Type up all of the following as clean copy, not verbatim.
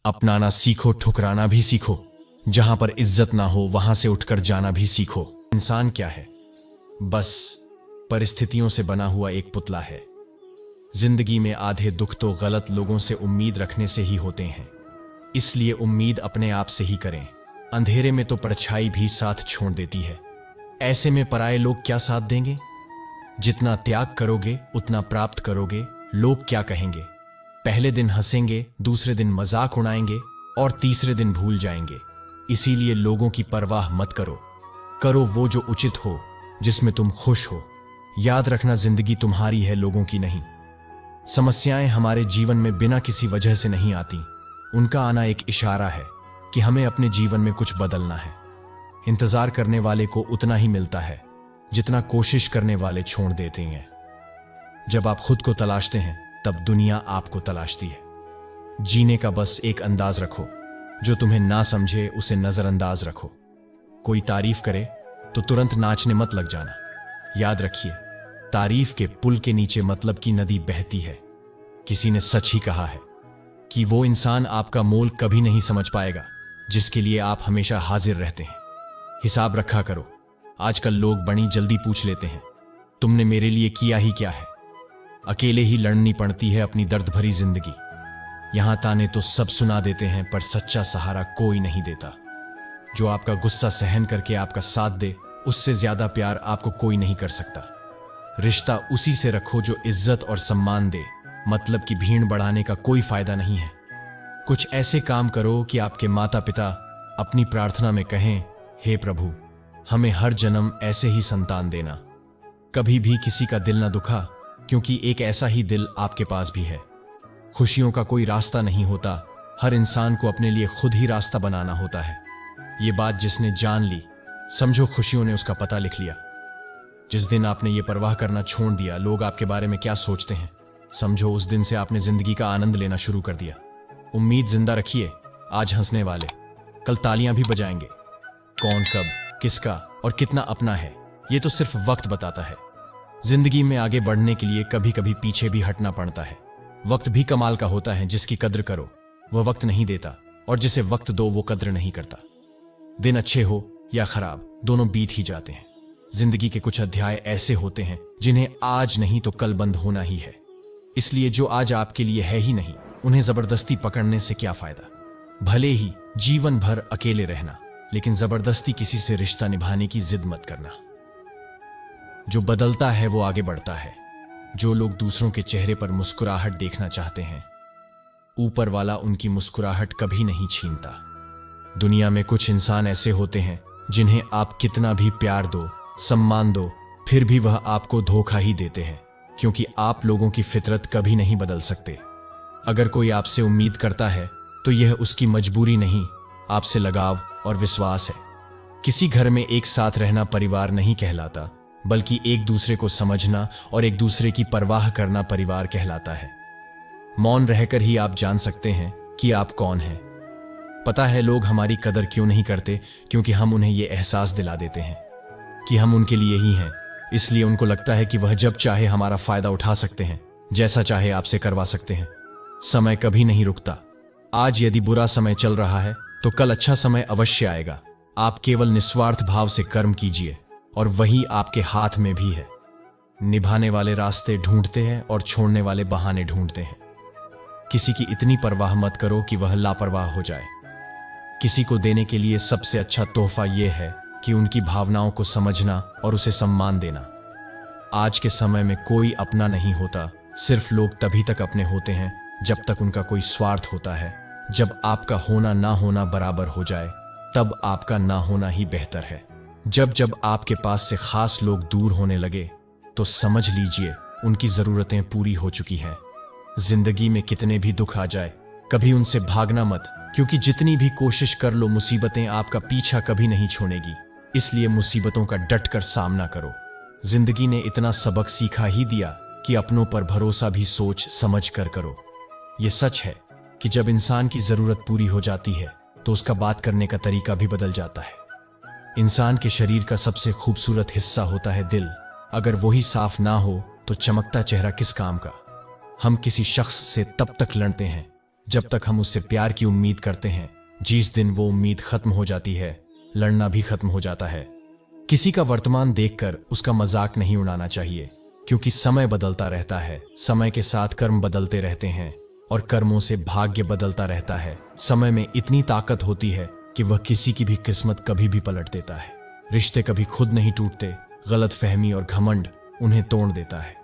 अपनाना सीखो, ठुकराना भी सीखो। जहां पर इज्जत ना हो वहां से उठकर जाना भी सीखो। इंसान क्या है? बस परिस्थितियों से बना हुआ एक पुतला है। जिंदगी में आधे दुख तो गलत लोगों से उम्मीद रखने से ही होते हैं। इसलिए उम्मीद अपने आप से ही करें। अंधेरे में तो परछाई भी साथ छोड़ देती है। ऐसे में पराये लोग क्या साथ देंगे? जितना त्याग करोगे उतना प्राप्त करोगे। लोग क्या कहेंगे? पहले दिन हंसेंगे, दूसरे दिन मजाक उड़ाएंगे और तीसरे दिन भूल जाएंगे। इसीलिए लोगों की परवाह मत करो। करो वो जो उचित हो, जिसमें तुम खुश हो। याद रखना, जिंदगी तुम्हारी है, लोगों की नहीं। समस्याएं हमारे जीवन में बिना किसी वजह से नहीं आती। उनका आना एक इशारा है कि हमें अपने जीवन में कुछ बदलना है। इंतजार करने वाले को उतना ही मिलता है जितना कोशिश करने वाले छोड़ देते हैं। जब आप खुद को तलाशते हैं तब दुनिया आपको तलाशती है। जीने का बस एक अंदाज रखो, जो तुम्हें ना समझे उसे नजरअंदाज रखो। कोई तारीफ करे तो तुरंत नाचने मत लग जाना। याद रखिए, तारीफ के पुल के नीचे मतलब की नदी बहती है। किसी ने सच ही कहा है कि वो इंसान आपका मोल कभी नहीं समझ पाएगा जिसके लिए आप हमेशा हाजिर रहते हैं। हिसाब रखा करो। आजकल लोग बड़ी जल्दी पूछ लेते हैं, तुमने मेरे लिए किया ही क्या है। अकेले ही लड़नी पड़ती है अपनी दर्द भरी जिंदगी। यहां ताने तो सब सुना देते हैं, पर सच्चा सहारा कोई नहीं देता। जो आपका गुस्सा सहन करके आपका साथ दे, उससे ज्यादा प्यार आपको कोई नहीं कर सकता। रिश्ता उसी से रखो जो इज्जत और सम्मान दे। मतलब की भीड़ बढ़ाने का कोई फायदा नहीं है। कुछ ऐसे काम करो कि आपके माता पिता अपनी प्रार्थना में कहें, हे प्रभु, हमें हर जन्म ऐसे ही संतान देना। कभी भी किसी का दिल ना दुखा, क्योंकि एक ऐसा ही दिल आपके पास भी है। खुशियों का कोई रास्ता नहीं होता, हर इंसान को अपने लिए खुद ही रास्ता बनाना होता है। ये बात जिसने जान ली, समझो खुशियों ने उसका पता लिख लिया। जिस दिन आपने ये परवाह करना छोड़ दिया, लोग आपके बारे में क्या सोचते हैं, समझो उस दिन से आपने जिंदगी का आनंद लेना शुरू कर दिया। उम्मीद जिंदा रखिए। आज हंसने वाले कल तालियां भी बजाएंगे। कौन कब, किसका और कितना अपना है, ये तो सिर्फ वक्त बताता है। जिंदगी में आगे बढ़ने के लिए कभी कभी पीछे भी हटना पड़ता है। वक्त भी कमाल का होता है। जिसकी कद्र करो वह वक्त नहीं देता, और जिसे वक्त दो वो कद्र नहीं करता। दिन अच्छे हो या खराब, दोनों बीत ही जाते हैं। जिंदगी के कुछ अध्याय ऐसे होते हैं जिन्हें आज नहीं तो कल बंद होना ही है। इसलिए जो आज आपके लिए है ही नहीं, उन्हें जबरदस्ती पकड़ने से क्या फायदा। भले ही जीवन भर अकेले रहना, लेकिन जबरदस्ती किसी से रिश्ता निभाने की जिद मत करना। जो बदलता है वो आगे बढ़ता है। जो लोग दूसरों के चेहरे पर मुस्कुराहट देखना चाहते हैं, ऊपर वाला उनकी मुस्कुराहट कभी नहीं छीनता। दुनिया में कुछ इंसान ऐसे होते हैं जिन्हें आप कितना भी प्यार दो, सम्मान दो, फिर भी वह आपको धोखा ही देते हैं, क्योंकि आप लोगों की फितरत कभी नहीं बदल सकते। अगर कोई आपसे उम्मीद करता है तो यह उसकी मजबूरी नहीं, आपसे लगाव और विश्वास है। किसी घर में एक साथ रहना परिवार नहीं कहलाता, बल्कि एक दूसरे को समझना और एक दूसरे की परवाह करना परिवार कहलाता है। मौन रहकर ही आप जान सकते हैं कि आप कौन हैं। पता है लोग हमारी कदर क्यों नहीं करते? क्योंकि हम उन्हें यह एहसास दिला देते हैं कि हम उनके लिए ही हैं। इसलिए उनको लगता है कि वह जब चाहे हमारा फायदा उठा सकते हैं, जैसा चाहे आपसे करवा सकते हैं। समय कभी नहीं रुकता। आज यदि बुरा समय चल रहा है तो कल अच्छा समय अवश्य आएगा। आप केवल निस्वार्थ भाव से कर्म कीजिए और वही आपके हाथ में भी है। निभाने वाले रास्ते ढूंढते हैं और छोड़ने वाले बहाने ढूंढते हैं। किसी की इतनी परवाह मत करो कि वह लापरवाह हो जाए। किसी को देने के लिए सबसे अच्छा तोहफा यह है कि उनकी भावनाओं को समझना और उसे सम्मान देना। आज के समय में कोई अपना नहीं होता, सिर्फ लोग तभी तक अपने होते हैं जब तक उनका कोई स्वार्थ होता है। जब आपका होना ना होना बराबर हो जाए, तब आपका ना होना ही बेहतर है। जब जब आपके पास से खास लोग दूर होने लगे, तो समझ लीजिए उनकी जरूरतें पूरी हो चुकी हैं। जिंदगी में कितने भी दुख आ जाए, कभी उनसे भागना मत, क्योंकि जितनी भी कोशिश कर लो, मुसीबतें आपका पीछा कभी नहीं छोड़ेगी। इसलिए मुसीबतों का डट कर सामना करो। जिंदगी ने इतना सबक सिखा ही दिया कि अपनों पर भरोसा भी सोच समझ कर करो। यह सच है कि जब इंसान की जरूरत पूरी हो जाती है तो उसका बात करने का तरीका भी बदल जाता है। इंसान के शरीर का सबसे खूबसूरत हिस्सा होता है दिल। अगर वही साफ ना हो तो चमकता चेहरा किस काम का। हम किसी शख्स से तब तक लड़ते हैं जब तक हम उससे प्यार की उम्मीद करते हैं, जिस दिन वो उम्मीद खत्म हो जाती है, लड़ना भी खत्म हो जाता है। किसी का वर्तमान देखकर उसका मजाक नहीं उड़ाना चाहिए, क्योंकि समय बदलता रहता है। समय के साथ कर्म बदलते रहते हैं और कर्मों से भाग्य बदलता रहता है। समय में इतनी ताकत होती है कि वह किसी की भी किस्मत कभी भी पलट देता है। रिश्ते कभी खुद नहीं टूटते, गलतफहमी और घमंड उन्हें तोड़ देता है।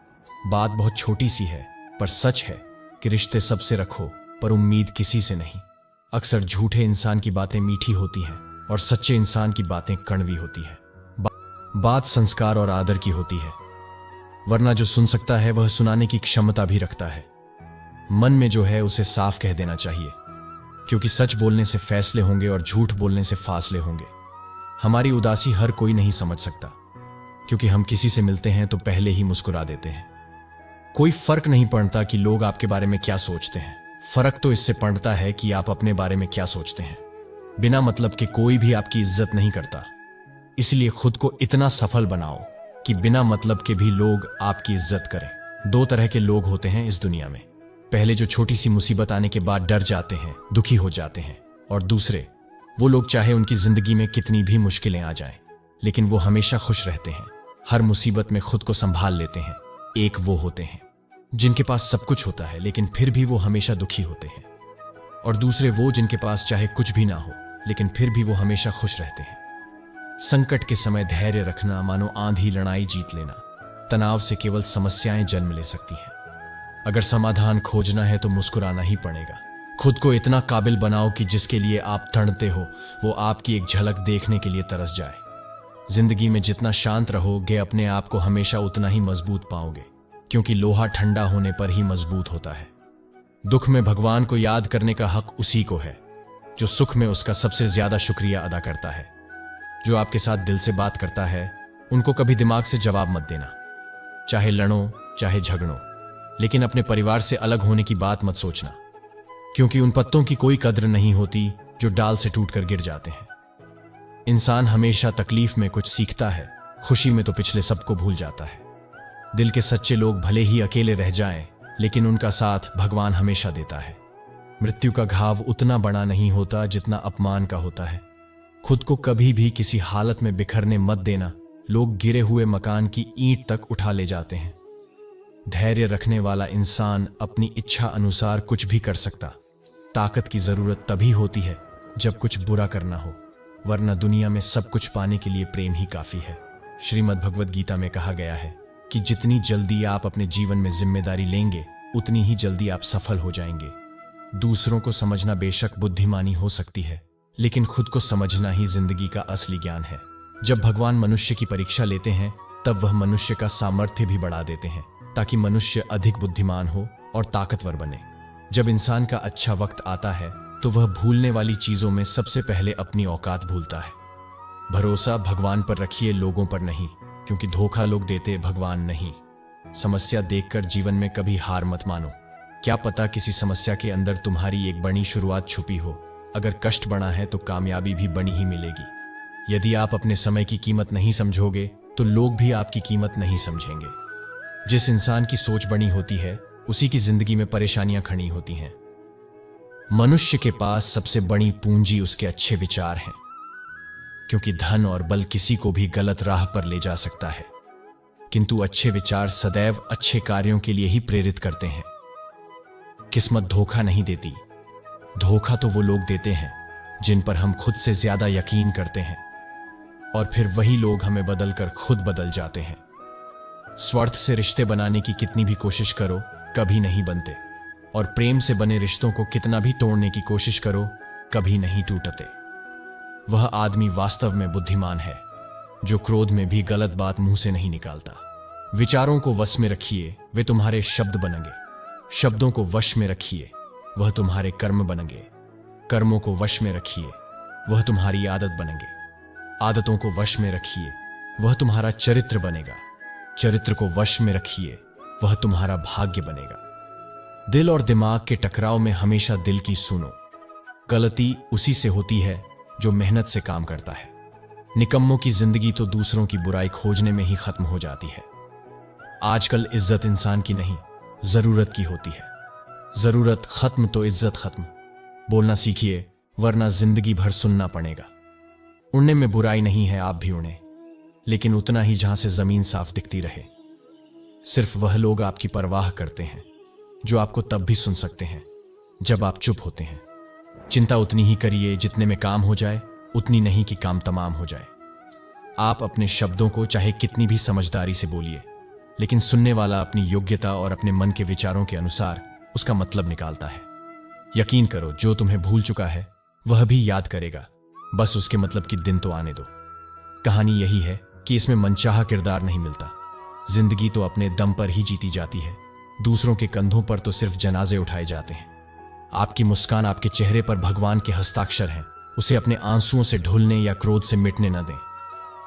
बात बहुत छोटी सी है, पर सच है कि रिश्ते सबसे रखो, पर उम्मीद किसी से नहीं। अक्सर झूठे इंसान की बातें मीठी होती हैं और सच्चे इंसान की बातें कड़वी होती हैं। बात संस्कार और आदर की होती है, वरना जो सुन सकता है वह सुनाने की क्षमता भी रखता है। मन में जो है उसे साफ कह देना चाहिए, क्योंकि सच बोलने से फैसले होंगे और झूठ बोलने से फासले होंगे। हमारी उदासी हर कोई नहीं समझ सकता, क्योंकि हम किसी से मिलते हैं तो पहले ही मुस्कुरा देते हैं। कोई फर्क नहीं पड़ता कि लोग आपके बारे में क्या सोचते हैं, फर्क तो इससे पड़ता है कि आप अपने बारे में क्या सोचते हैं। बिना मतलब के कोई भी आपकी इज्जत नहीं करता, इसलिए खुद को इतना सफल बनाओ कि बिना मतलब के भी लोग आपकी इज्जत करें। दो तरह के लोग होते हैं इस दुनिया में, पहले जो छोटी सी मुसीबत आने के बाद डर जाते हैं, दुखी हो जाते हैं, और दूसरे वो लोग चाहे उनकी जिंदगी में कितनी भी मुश्किलें आ जाएं, लेकिन वो हमेशा खुश रहते हैं, हर मुसीबत में खुद को संभाल लेते हैं। एक वो होते हैं जिनके पास सब कुछ होता है लेकिन फिर भी वो हमेशा दुखी होते हैं, और दूसरे वो जिनके पास चाहे कुछ भी ना हो लेकिन फिर भी वो हमेशा खुश रहते हैं। संकट के समय धैर्य रखना मानो आंधी लड़ाई जीत लेना। तनाव से केवल समस्याएं जन्म ले सकती हैं। अगर समाधान खोजना है तो मुस्कुराना ही पड़ेगा। खुद को इतना काबिल बनाओ कि जिसके लिए आप तड़पते हो वो आपकी एक झलक देखने के लिए तरस जाए। जिंदगी में जितना शांत रहोगे अपने आप को हमेशा उतना ही मजबूत पाओगे, क्योंकि लोहा ठंडा होने पर ही मजबूत होता है। दुख में भगवान को याद करने का हक उसी को है जो सुख में उसका सबसे ज्यादा शुक्रिया अदा करता है। जो आपके साथ दिल से बात करता है उनको कभी दिमाग से जवाब मत देना, चाहे लड़ो चाहे झगड़ो, लेकिन अपने परिवार से अलग होने की बात मत सोचना, क्योंकि उन पत्तों की कोई कद्र नहीं होती जो डाल से टूटकर गिर जाते हैं। इंसान हमेशा तकलीफ में कुछ सीखता है, खुशी में तो पिछले सबको भूल जाता है। दिल के सच्चे लोग भले ही अकेले रह जाएं, लेकिन उनका साथ भगवान हमेशा देता है। मृत्यु का घाव उतना बड़ा नहीं होता जितना अपमान का होता है। खुद को कभी भी किसी हालत में बिखरने मत देना। लोग गिरे हुए मकान की ईंट तक उठा ले जाते हैं। धैर्य रखने वाला इंसान अपनी इच्छा अनुसार कुछ भी कर सकता। ताकत की जरूरत तभी होती है जब कुछ बुरा करना हो, वरना दुनिया में सब कुछ पाने के लिए प्रेम ही काफी है। श्रीमद् भगवद गीता में कहा गया है कि जितनी जल्दी आप अपने जीवन में जिम्मेदारी लेंगे उतनी ही जल्दी आप सफल हो जाएंगे। दूसरों को समझना बेशक बुद्धिमानी हो सकती है, लेकिन खुद को समझना ही जिंदगी का असली ज्ञान है। जब भगवान मनुष्य की परीक्षा लेते हैं तब वह मनुष्य का सामर्थ्य भी बढ़ा देते हैं, ताकि मनुष्य अधिक बुद्धिमान हो और ताकतवर बने। जब इंसान का अच्छा वक्त आता है तो वह भूलने वाली चीजों में सबसे पहले अपनी औकात भूलता है। भरोसा भगवान पर रखिए, लोगों पर नहीं, क्योंकि धोखा लोग देते, भगवान नहीं। समस्या देखकर जीवन में कभी हार मत मानो। क्या पता किसी समस्या के अंदर तुम्हारी एक बड़ी शुरुआत छुपी हो। अगर कष्ट बड़ा है तो कामयाबी भी बड़ी ही मिलेगी। यदि आप अपने समय की कीमत नहीं समझोगे तो लोग भी आपकी कीमत नहीं समझेंगे। जिस इंसान की सोच बड़ी होती है उसी की जिंदगी में परेशानियां खड़ी होती हैं। मनुष्य के पास सबसे बड़ी पूंजी उसके अच्छे विचार हैं, क्योंकि धन और बल किसी को भी गलत राह पर ले जा सकता है, किंतु अच्छे विचार सदैव अच्छे कार्यों के लिए ही प्रेरित करते हैं। किस्मत धोखा नहीं देती, धोखा तो वो लोग देते हैं जिन पर हम खुद से ज्यादा यकीन करते हैं, और फिर वही लोग हमें बदलकर खुद बदल जाते हैं। स्वार्थ से रिश्ते बनाने की कितनी भी कोशिश करो कभी नहीं बनते, और प्रेम से बने रिश्तों को कितना भी तोड़ने की कोशिश करो कभी नहीं टूटते। वह आदमी वास्तव में बुद्धिमान है जो क्रोध में भी गलत बात मुंह से नहीं निकालता। विचारों को वश में रखिए, वे तुम्हारे शब्द बनेंगे। शब्दों को वश में रखिए, वह तुम्हारे कर्म बनेंगे। कर्मों को वश में रखिए, वह तुम्हारी आदत बनेंगे। आदतों को वश में रखिए, वह तुम्हारा चरित्र बनेगा। चरित्र को वश में रखिए, वह तुम्हारा भाग्य बनेगा। दिल और दिमाग के टकराव में हमेशा दिल की सुनो। गलती उसी से होती है जो मेहनत से काम करता है। निकम्मों की जिंदगी तो दूसरों की बुराई खोजने में ही खत्म हो जाती है। आजकल इज्जत इंसान की नहीं, जरूरत की होती है। जरूरत खत्म तो इज्जत खत्म। बोलना सीखिए, वरना जिंदगी भर सुनना पड़ेगा। उड़ने में बुराई नहीं है, आप भी उड़ें, लेकिन उतना ही जहां से जमीन साफ दिखती रहे। सिर्फ वह लोग आपकी परवाह करते हैं जो आपको तब भी सुन सकते हैं जब आप चुप होते हैं। चिंता उतनी ही करिए जितने में काम हो जाए, उतनी नहीं कि काम तमाम हो जाए। आप अपने शब्दों को चाहे कितनी भी समझदारी से बोलिए, लेकिन सुनने वाला अपनी योग्यता और अपने मन के विचारों के अनुसार उसका मतलब निकालता है। यकीन करो, जो तुम्हें भूल चुका है वह भी याद करेगा, बस उसके मतलब कि दिन तो आने दो। कहानी यही है कि इसमें मनचाहा किरदार नहीं मिलता। जिंदगी तो अपने दम पर ही जीती जाती है, दूसरों के कंधों पर तो सिर्फ जनाजे उठाए जाते हैं। आपकी मुस्कान आपके चेहरे पर भगवान के हस्ताक्षर हैं, उसे अपने आंसुओं से ढुलने या क्रोध से मिटने न दें।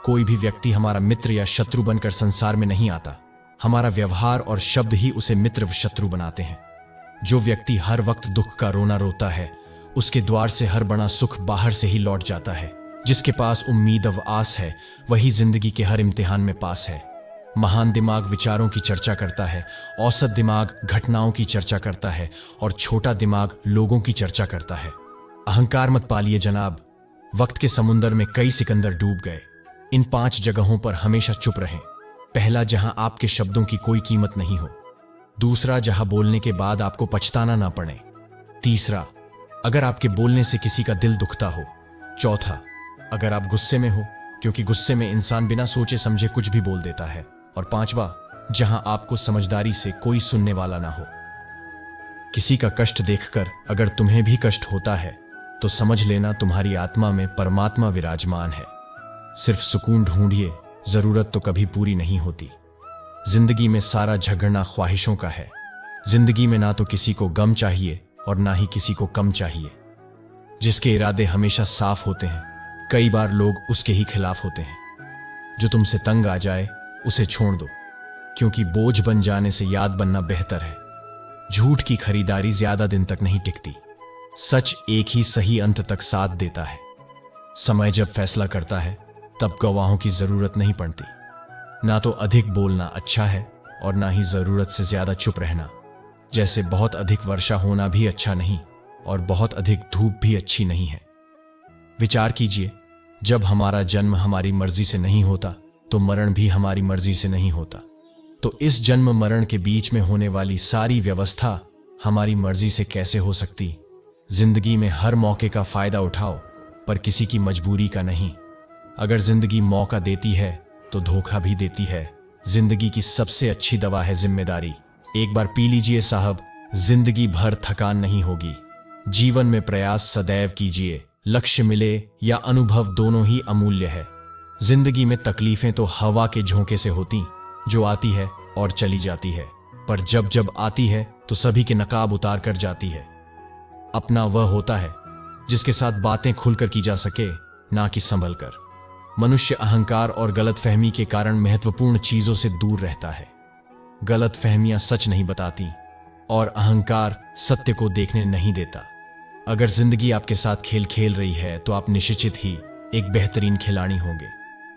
कोई भी व्यक्ति हमारा मित्र या शत्रु बनकर संसार में नहीं आता, हमारा व्यवहार और शब्द ही उसे मित्र व शत्रु बनाते हैं। जो व्यक्ति हर वक्त दुख का रोना रोता है, उसके द्वार से हर बड़ा सुख बाहर से ही लौट जाता है। जिसके पास उम्मीद व आस है, वही जिंदगी के हर इम्तिहान में पास है। महान दिमाग विचारों की चर्चा करता है, औसत दिमाग घटनाओं की चर्चा करता है और छोटा दिमाग लोगों की चर्चा करता है। अहंकार मत पालिए जनाब, वक्त के समुंदर में कई सिकंदर डूब गए। इन 5 जगहों पर हमेशा चुप रहें। पहला, जहां आपके शब्दों की कोई कीमत नहीं हो। दूसरा, जहां बोलने के बाद आपको पछताना ना पड़े। तीसरा, अगर आपके बोलने से किसी का दिल दुखता हो। चौथा, अगर आप गुस्से में हो, क्योंकि गुस्से में इंसान बिना सोचे समझे कुछ भी बोल देता है। और पांचवा, जहां आपको समझदारी से कोई सुनने वाला ना हो। किसी का कष्ट देखकर अगर तुम्हें भी कष्ट होता है तो समझ लेना तुम्हारी आत्मा में परमात्मा विराजमान है। सिर्फ सुकून ढूंढिए, जरूरत तो कभी पूरी नहीं होती। जिंदगी में सारा झगड़ना ख्वाहिशों का है। जिंदगी में ना तो किसी को गम चाहिए और ना ही किसी को कम चाहिए। जिसके इरादे हमेशा साफ होते हैं, कई बार लोग उसके ही खिलाफ होते हैं। जो तुमसे तंग आ जाए उसे छोड़ दो, क्योंकि बोझ बन जाने से याद बनना बेहतर है। झूठ की खरीदारी ज्यादा दिन तक नहीं टिकती। सच एक ही सही अंत तक साथ देता है। समय जब फैसला करता है तब गवाहों की जरूरत नहीं पड़ती। ना तो अधिक बोलना अच्छा है और ना ही जरूरत से ज्यादा चुप रहना। जैसे बहुत अधिक वर्षा होना भी अच्छा नहीं और बहुत अधिक धूप भी अच्छी नहीं है। विचार कीजिए, जब हमारा जन्म हमारी मर्जी से नहीं होता तो मरण भी हमारी मर्जी से नहीं होता। तो इस जन्म मरण के बीच में होने वाली सारी व्यवस्था हमारी मर्जी से कैसे हो सकती? जिंदगी में हर मौके का फायदा उठाओ, पर किसी की मजबूरी का नहीं। अगर जिंदगी मौका देती है तो धोखा भी देती है। जिंदगी की सबसे अच्छी दवा है जिम्मेदारी। एक बार पी लीजिए साहब, जिंदगी भर थकान नहीं होगी। जीवन में प्रयास सदैव कीजिए, लक्ष्य मिले या अनुभव दोनों ही अमूल्य है। जिंदगी में तकलीफें तो हवा के झोंके से होती, जो आती है और चली जाती है, पर जब जब आती है तो सभी के नकाब उतार कर जाती है। अपना वह होता है जिसके साथ बातें खुलकर की जा सके, ना कि संभल कर। मनुष्य अहंकार और गलतफहमी के कारण महत्वपूर्ण चीजों से दूर रहता है। गलतफहमियां सच नहीं बताती और अहंकार सत्य को देखने नहीं देता। अगर जिंदगी आपके साथ खेल खेल रही है तो आप निश्चित ही एक बेहतरीन खिलाड़ी होंगे।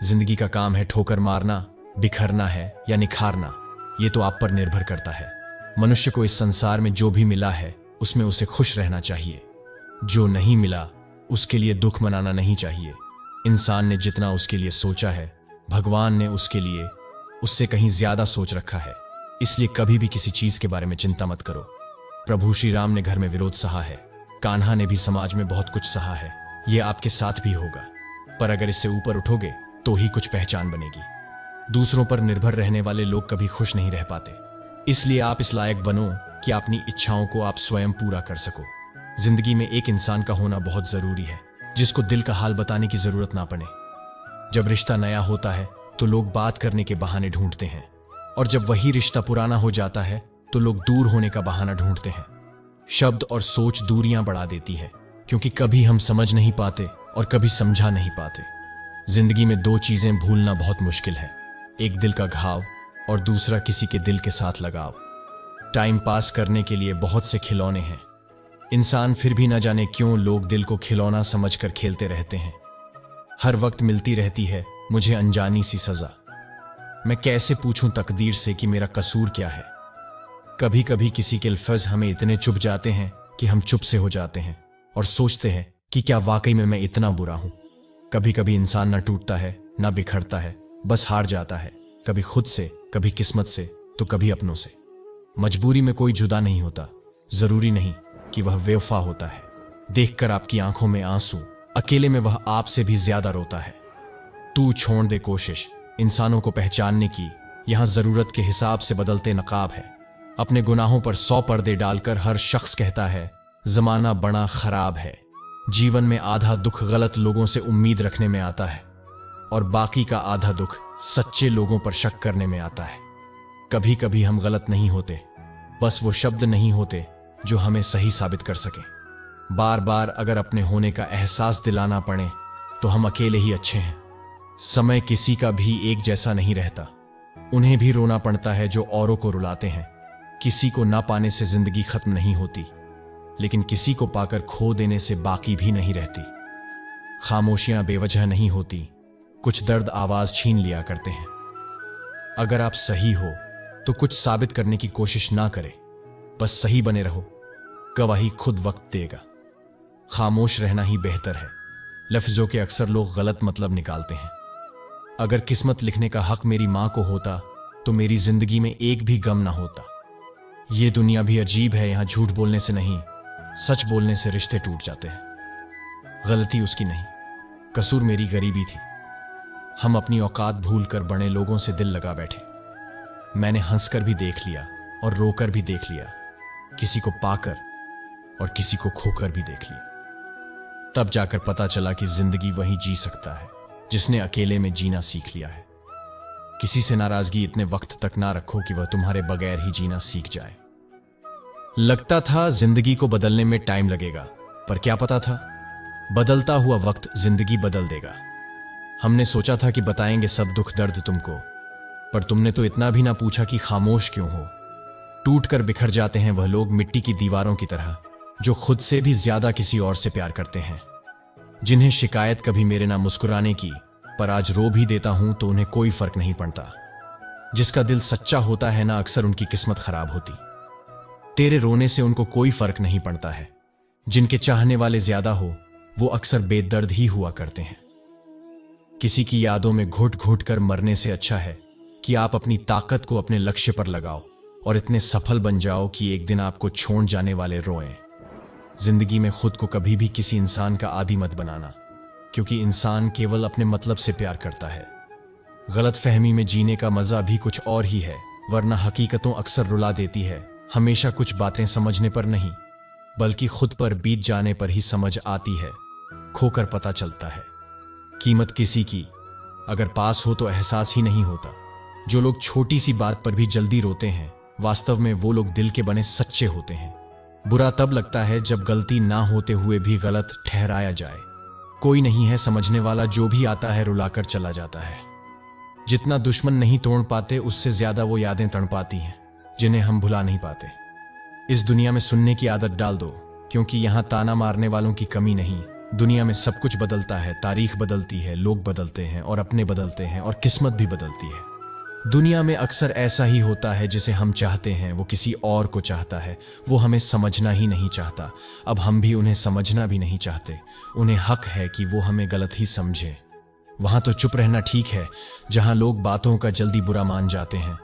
जिंदगी का काम है ठोकर मारना, बिखरना है या निखारना, ये तो आप पर निर्भर करता है। मनुष्य को इस संसार में जो भी मिला है उसमें उसे खुश रहना चाहिए। जो नहीं मिला उसके लिए दुख मनाना नहीं चाहिए। इंसान ने जितना उसके लिए सोचा है, भगवान ने उसके लिए उससे कहीं ज्यादा सोच रखा है। इसलिए कभी भी किसी चीज के बारे में चिंता मत करो। प्रभु श्री राम ने घर में विरोध सहा है, कान्हा ने भी समाज में बहुत कुछ सहा है। यह आपके साथ भी होगा, पर अगर इससे ऊपर उठोगे तो ही कुछ पहचान बनेगी। दूसरों पर निर्भर रहने वाले लोग कभी खुश नहीं रह पाते। इसलिए आप इस लायक बनो कि अपनी इच्छाओं को आप स्वयं पूरा कर सको। जिंदगी में एक इंसान का होना बहुत जरूरी है जिसको दिल का हाल बताने की जरूरत ना पड़े। जब रिश्ता नया होता है तो लोग बात करने के बहाने ढूंढते हैं, और जब वही रिश्ता पुराना हो जाता है तो लोग दूर होने का बहाना ढूंढते हैं। शब्द और सोच दूरियां बढ़ा देती है, क्योंकि कभी हम समझ नहीं पाते और कभी समझा नहीं पाते। जिंदगी में 2 चीजें भूलना बहुत मुश्किल है, एक दिल का घाव और दूसरा किसी के दिल के साथ लगाव। टाइम पास करने के लिए बहुत से खिलौने हैं, इंसान फिर भी न जाने क्यों लोग दिल को खिलौना समझकर खेलते रहते हैं। हर वक्त मिलती रहती है मुझे अनजानी सी सजा। मैं कैसे पूछूं तकदीर से कि मेरा कसूर क्या है। कभी कभी किसी के अल्फाज हमें इतने चुभ जाते हैं कि हम चुप से हो जाते हैं और सोचते हैं कि क्या वाकई में मैं इतना बुरा हूं। कभी कभी इंसान ना टूटता है ना बिखरता है, बस हार जाता है, कभी खुद से, कभी किस्मत से, तो कभी अपनों से। मजबूरी में कोई जुदा नहीं होता, जरूरी नहीं कि वह बेवफा होता है। देखकर आपकी आंखों में आंसू, अकेले में वह आपसे भी ज्यादा रोता है। तू छोड़ दे कोशिश इंसानों को पहचानने की, यहां जरूरत के हिसाब से बदलते नकाब है। अपने गुनाहों पर 100 पर्दे डालकर हर शख्स कहता है जमाना बड़ा खराब है। जीवन में आधा दुख गलत लोगों से उम्मीद रखने में आता है और बाकी का आधा दुख सच्चे लोगों पर शक करने में आता है। कभी कभी हम गलत नहीं होते, बस वो शब्द नहीं होते जो हमें सही साबित कर सके। बार बार अगर अपने होने का एहसास दिलाना पड़े तो हम अकेले ही अच्छे हैं। समय किसी का भी एक जैसा नहीं रहता, उन्हें भी रोना पड़ता है जो औरों को रुलाते हैं। किसी को ना पाने से जिंदगी खत्म नहीं होती, लेकिन किसी को पाकर खो देने से बाकी भी नहीं रहती। खामोशियां बेवजह नहीं होती, कुछ दर्द आवाज छीन लिया करते हैं। अगर आप सही हो तो कुछ साबित करने की कोशिश ना करें, बस सही बने रहो, गवाही खुद वक्त देगा। खामोश रहना ही बेहतर है। लफ्जों के अक्सर लोग गलत मतलब निकालते हैं। अगर किस्मत लिखने का हक मेरी मां को होता तो मेरी जिंदगी में एक भी गम ना होता। ये दुनिया भी अजीब है, यहां झूठ बोलने से नहीं, सच बोलने से रिश्ते टूट जाते हैं। गलती उसकी नहीं, कसूर मेरी गरीबी थी। हम अपनी औकात भूलकर बड़े लोगों से दिल लगा बैठे। मैंने हंसकर भी देख लिया और रोकर भी देख लिया, किसी को पाकर और किसी को खोकर भी देख लिया। तब जाकर पता चला कि जिंदगी वही जी सकता है जिसने अकेले में जीना सीख लिया है। किसी से नाराजगी इतने वक्त तक ना रखो कि वह तुम्हारे बगैर ही जीना सीख जाए। लगता था जिंदगी को बदलने में टाइम लगेगा, पर क्या पता था बदलता हुआ वक्त जिंदगी बदल देगा। हमने सोचा था कि बताएंगे सब दुख दर्द तुमको, पर तुमने तो इतना भी ना पूछा कि खामोश क्यों हो। टूट कर बिखर जाते हैं वह लोग मिट्टी की दीवारों की तरह, जो खुद से भी ज्यादा किसी और से प्यार करते हैं। जिन्हें शिकायत कभी मेरे ना मुस्कुराने की, पर आज रो भी देता हूं तो उन्हें कोई फर्क नहीं पड़ता। जिसका दिल सच्चा होता है ना, अक्सर उनकी किस्मत खराब होती। तेरे रोने से उनको कोई फर्क नहीं पड़ता है। जिनके चाहने वाले ज्यादा हो वो अक्सर बेदर्द ही हुआ करते हैं। किसी की यादों में घुट घुट कर मरने से अच्छा है कि आप अपनी ताकत को अपने लक्ष्य पर लगाओ और इतने सफल बन जाओ कि एक दिन आपको छोड़ जाने वाले रोएं। जिंदगी में खुद को कभी भी किसी इंसान का आदी मत बनाना, क्योंकि इंसान केवल अपने मतलब से प्यार करता है। गलत फहमी में जीने का मजा भी कुछ और ही है, वरना हकीकतों अक्सर रुला देती है। हमेशा कुछ बातें समझने पर नहीं, बल्कि खुद पर बीत जाने पर ही समझ आती है। खोकर पता चलता है कीमत किसी की, अगर पास हो तो एहसास ही नहीं होता। जो लोग छोटी सी बात पर भी जल्दी रोते हैं, वास्तव में वो लोग दिल के बने सच्चे होते हैं। बुरा तब लगता है जब गलती ना होते हुए भी गलत ठहराया जाए। कोई नहीं है समझने वाला, जो भी आता है रुलाकर चला जाता है। जितना दुश्मन नहीं तोड़ पाते, उससे ज्यादा वो यादें तड़पाती हैं जिन्हें हम भुला नहीं पाते। इस दुनिया में सुनने की आदत डाल दो, क्योंकि यहां ताना मारने वालों की कमी नहीं। दुनिया में सब कुछ बदलता है, तारीख बदलती है, लोग बदलते हैं और अपने बदलते हैं और किस्मत भी बदलती है। दुनिया में अक्सर ऐसा ही होता है, जिसे हम चाहते हैं वो किसी और को चाहता है। वो हमें समझना ही नहीं चाहता। अब हम भी उन्हें समझना भी नहीं चाहते। उन्हें हक है कि वो हमें गलत ही समझे। वहां तो चुप रहना ठीक है, जहां लोग बातों का जल्दी बुरा मान जाते हैं।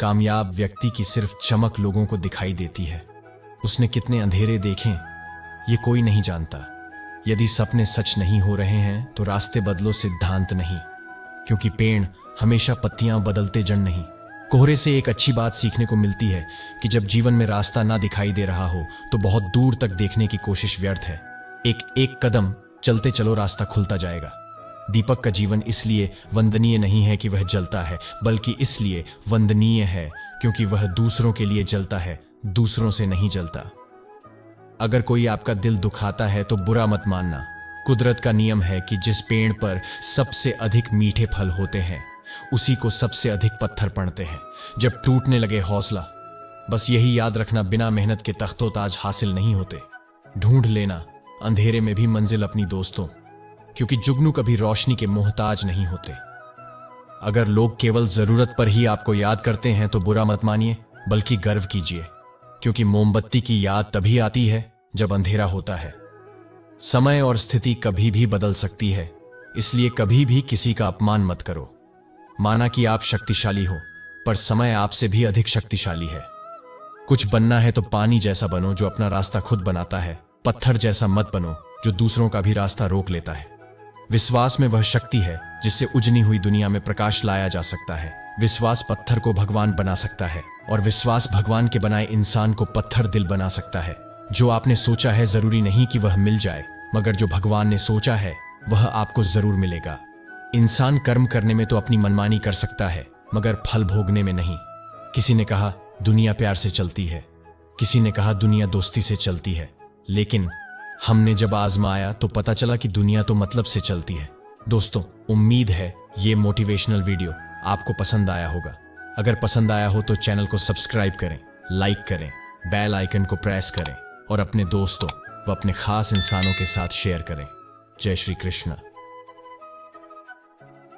कामयाब व्यक्ति की सिर्फ चमक लोगों को दिखाई देती है। उसने कितने अंधेरे देखे ये कोई नहीं जानता। यदि सपने सच नहीं हो रहे हैं तो रास्ते बदलो, सिद्धांत नहीं। क्योंकि पेड़ हमेशा पत्तियां बदलते जड़ नहीं। कोहरे से एक अच्छी बात सीखने को मिलती है कि जब जीवन में रास्ता ना दिखाई दे रहा हो तो बहुत दूर तक देखने की कोशिश व्यर्थ है। एक एक कदम चलते चलो, रास्ता खुलता जाएगा। दीपक का जीवन इसलिए वंदनीय नहीं है कि वह जलता है, बल्कि इसलिए वंदनीय है क्योंकि वह दूसरों के लिए जलता है, दूसरों से नहीं जलता। अगर कोई आपका दिल दुखाता है तो बुरा मत मानना। कुदरत का नियम है कि जिस पेड़ पर सबसे अधिक मीठे फल होते हैं, उसी को सबसे अधिक पत्थर पड़ते हैं जब टूटने लगे हौसला। बस यही याद रखना, बिना मेहनत के तख्तो ताज हासिल नहीं होते। ढूंढ लेना अंधेरे में भी मंजिल अपनी दोस्तों, क्योंकि जुगनू कभी रोशनी के मोहताज नहीं होते। अगर लोग केवल जरूरत पर ही आपको याद करते हैं तो बुरा मत मानिए, बल्कि गर्व कीजिए, क्योंकि मोमबत्ती की याद तभी आती है जब अंधेरा होता है। समय और स्थिति कभी भी बदल सकती है, इसलिए कभी भी किसी का अपमान मत करो। माना कि आप शक्तिशाली हो, पर समय आपसे भी अधिक शक्तिशाली है। कुछ बनना है तो पानी जैसा बनो जो अपना रास्ता खुद बनाता है। पत्थर जैसा मत बनो जो दूसरों का भी रास्ता रोक लेता है। विश्वास में वह शक्ति है जिससे उजनी हुई दुनिया में प्रकाश लाया जा सकता है। विश्वास पत्थर को भगवान बना सकता है, और विश्वास भगवान के बनाए इंसान को पत्थर दिल बना सकता है। जो आपने सोचा है जरूरी नहीं कि वह मिल जाए, मगर जो भगवान ने सोचा है वह आपको जरूर मिलेगा। इंसान कर्म करने में तो अपनी मनमानी कर सकता है, मगर फल भोगने में नहीं। किसी ने कहा दुनिया प्यार से चलती है, किसी ने कहा दुनिया दोस्ती से चलती है, लेकिन हमने जब आजमाया तो पता चला कि दुनिया तो मतलब से चलती है। दोस्तों, उम्मीद है ये मोटिवेशनल वीडियो आपको पसंद आया होगा। अगर पसंद आया हो तो चैनल को सब्सक्राइब करें, लाइक करें, बेल आइकन को प्रेस करें और अपने दोस्तों व अपने खास इंसानों के साथ शेयर करें। जय श्री कृष्ण।